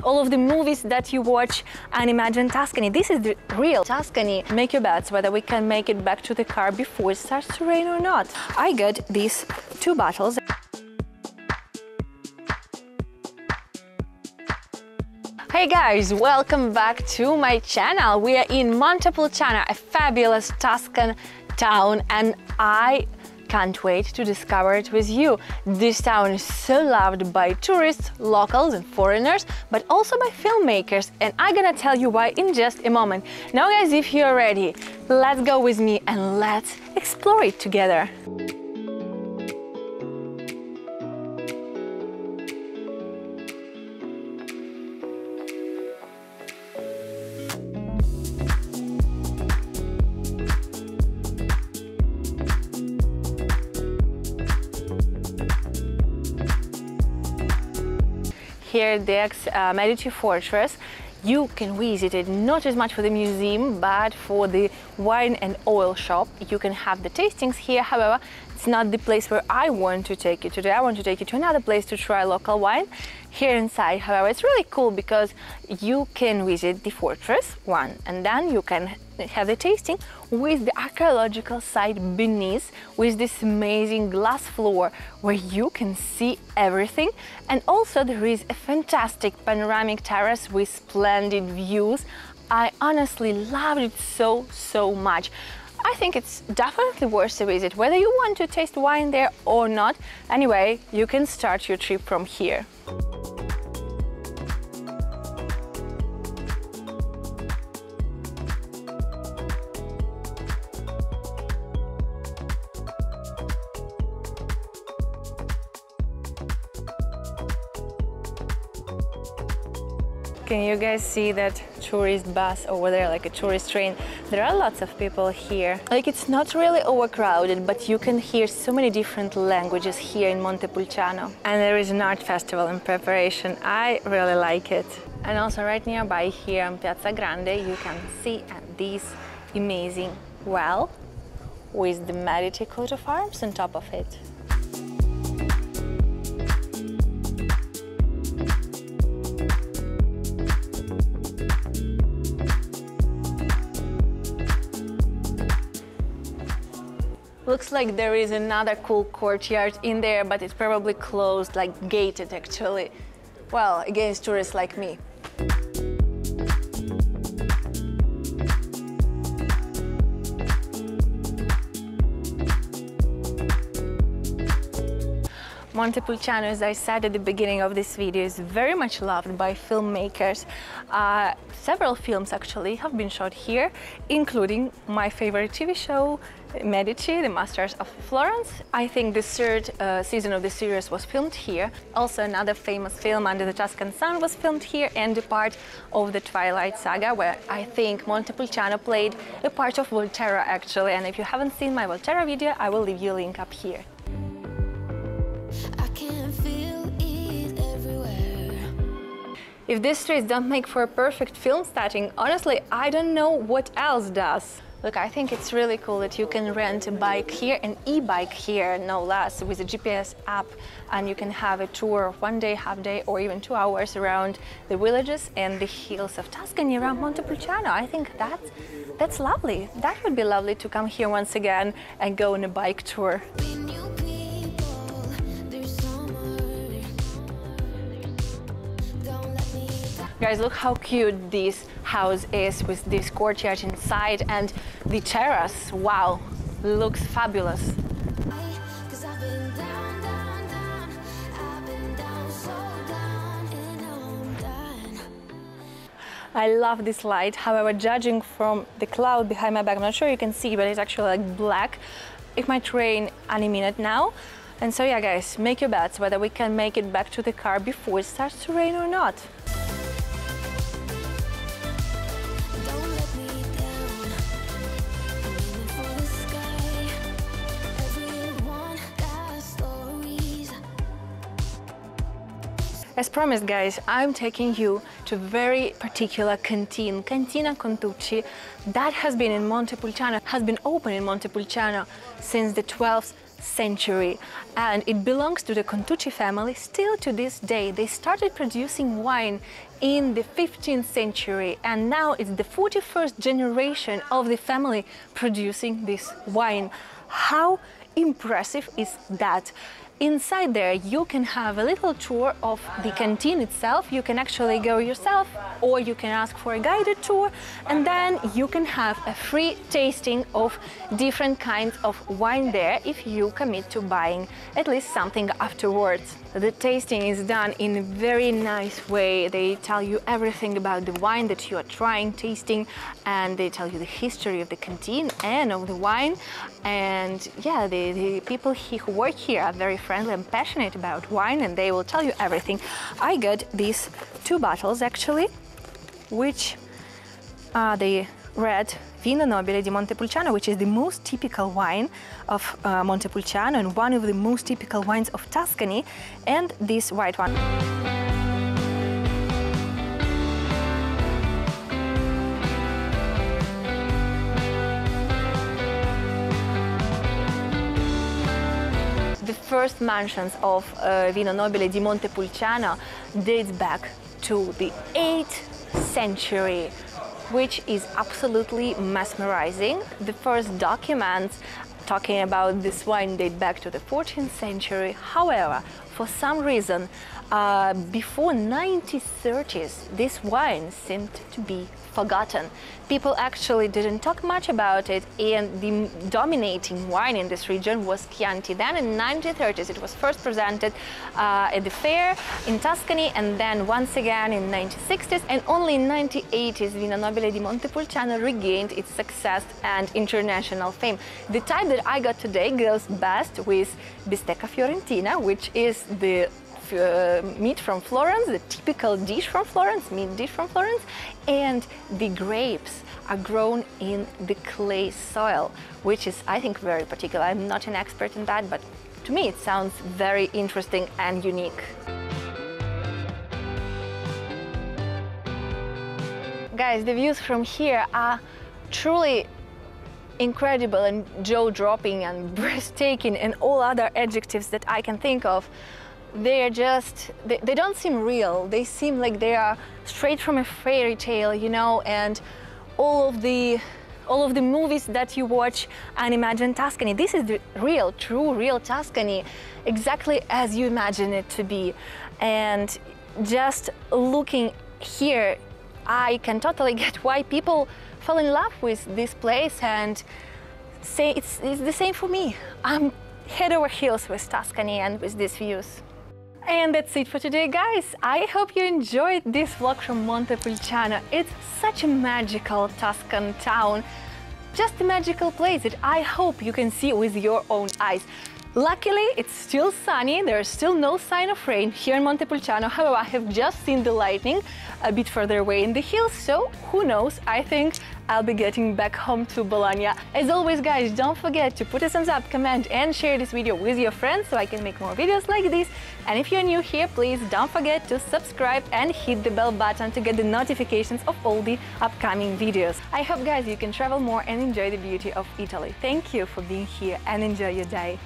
all of the movies that you watch and imagine Tuscany. This is the real Tuscany. Make your bets whether we can make it back to the car before it starts to rain or not. I got these 2 bottles. Hey guys, welcome back to my channel. We are in Montepulciano, a fabulous Tuscan town, and I can't wait to discover it with you. This town is so loved by tourists, locals and foreigners, but also by filmmakers, and I'm gonna tell you why in just a moment. Now guys, if you're ready, let's go with me and let's explore it together. Here, the Medici fortress, you can visit it not as much for the museum, but for the wine and oil shop. You can have the tastings here. However, it's not the place where I want to take you today. I want to take you to another place to try local wine. Here inside, however, it's really cool because you can visit the fortress, one, and then you can have the tasting with the archaeological site beneath, with this amazing glass floor where you can see everything. And also there is a fantastic panoramic terrace with splendid views. I honestly loved it so much. I think it's definitely worth a visit, whether you want to taste wine there or not. Anyway, you can start your trip from here. Can you guys see that tourist bus over there, like a tourist train? There are lots of people here. Like, it's not really overcrowded, but you can hear so many different languages here in Montepulciano. And there is an art festival in preparation. I really like it. And also right nearby here on Piazza Grande, you can see this amazing well with the Medici coat of arms on top of it. Looks like there is another cool courtyard in there, but it's probably closed, like gated actually. Well, against tourists like me. Montepulciano, as I said at the beginning of this video, is very much loved by filmmakers. Several films actually have been shot here, including my favorite TV show, Medici, The Masters of Florence. I think the 3rd season of the series was filmed here. Also another famous film, Under the Tuscan Sun, was filmed here, and a part of the Twilight saga, where I think Montepulciano played a part of Volterra actually. And if you haven't seen my Volterra video, I will leave you a link up here. If these streets don't make for a perfect film setting, honestly, I don't know what else does. Look, I think it's really cool that you can rent a bike here, an e-bike here, no less, with a GPS app, and you can have a tour of 1 day, half day, or even 2 hours around the villages and the hills of Tuscany around Montepulciano. I think that's lovely. That would be lovely to come here once again and go on a bike tour. Guys, look how cute this house is with this courtyard inside and the terrace. Wow, looks fabulous. I love this light. However, judging from the cloud behind my back, I'm not sure you can see, but it's actually like black. It might rain any minute now. And so yeah, guys, make your bets whether we can make it back to the car before it starts to rain or not. As promised, guys, I'm taking you to a very particular canteen, Cantina Contucci, that has been in Montepulciano, has been open in Montepulciano since the 12th century, and it belongs to the Contucci family still to this day. They started producing wine in the 15th century, and now it's the 41st generation of the family producing this wine. How impressive is that? Inside there you can have a little tour of the canteen itself. You can actually go yourself, or you can ask for a guided tour, and then you can have a free tasting of different kinds of wine there if you commit to buying at least something afterwards. The tasting is done in a very nice way. They tell you everything about the wine that you are trying, tasting, and they tell you the history of the canteen and of the wine. And yeah, the people who work here are very friendly and passionate about wine, and they will tell you everything. I got these 2 bottles actually, which are the red Vino Nobile di Montepulciano, which is the most typical wine of Montepulciano and one of the most typical wines of Tuscany, and this white one. The first mentions of Vino Nobile di Montepulciano dates back to the 8th century, which is absolutely mesmerizing. The first documents talking about this wine date back to the 14th century. However, for some reason, before 1930s, this wine seemed to be forgotten. People actually didn't talk much about it, and the dominating wine in this region was Chianti. Then in 1930s it was first presented at the fair in Tuscany, and then once again in 1960s, and only in 1980s Vino Nobile di Montepulciano regained its success and international fame. The type that I got today goes best with bistecca fiorentina, which is the meat from Florence, the typical dish from Florence, meat dish from Florence, and the grapes are grown in the clay soil, which is, I think, very particular. I'm not an expert in that, but to me it sounds very interesting and unique. Guys, the views from here are truly incredible and jaw-dropping and breathtaking and all other adjectives that I can think of. They don't seem real. They seem like they are straight from a fairy tale, you know, and all of the movies that you watch and imagine Tuscany. This is the real, true, real Tuscany, exactly as you imagine it to be. And just looking here, I can totally get why people fall in love with this place and say it's the same for me. I'm head over heels with Tuscany and with these views. And that's it for today, guys. I hope you enjoyed this vlog from Montepulciano. It's such a magical Tuscan town, just a magical place that I hope you can see with your own eyes. Luckily, it's still sunny, there's still no sign of rain here in Montepulciano. However, I have just seen the lightning a bit further away in the hills, so who knows, I think I'll be getting back home to Bologna. As always, guys, don't forget to put a thumbs up, comment and share this video with your friends so I can make more videos like this. And if you're new here, please don't forget to subscribe and hit the bell button to get the notifications of all the upcoming videos. I hope, guys, you can travel more and enjoy the beauty of Italy. Thank you for being here and enjoy your day.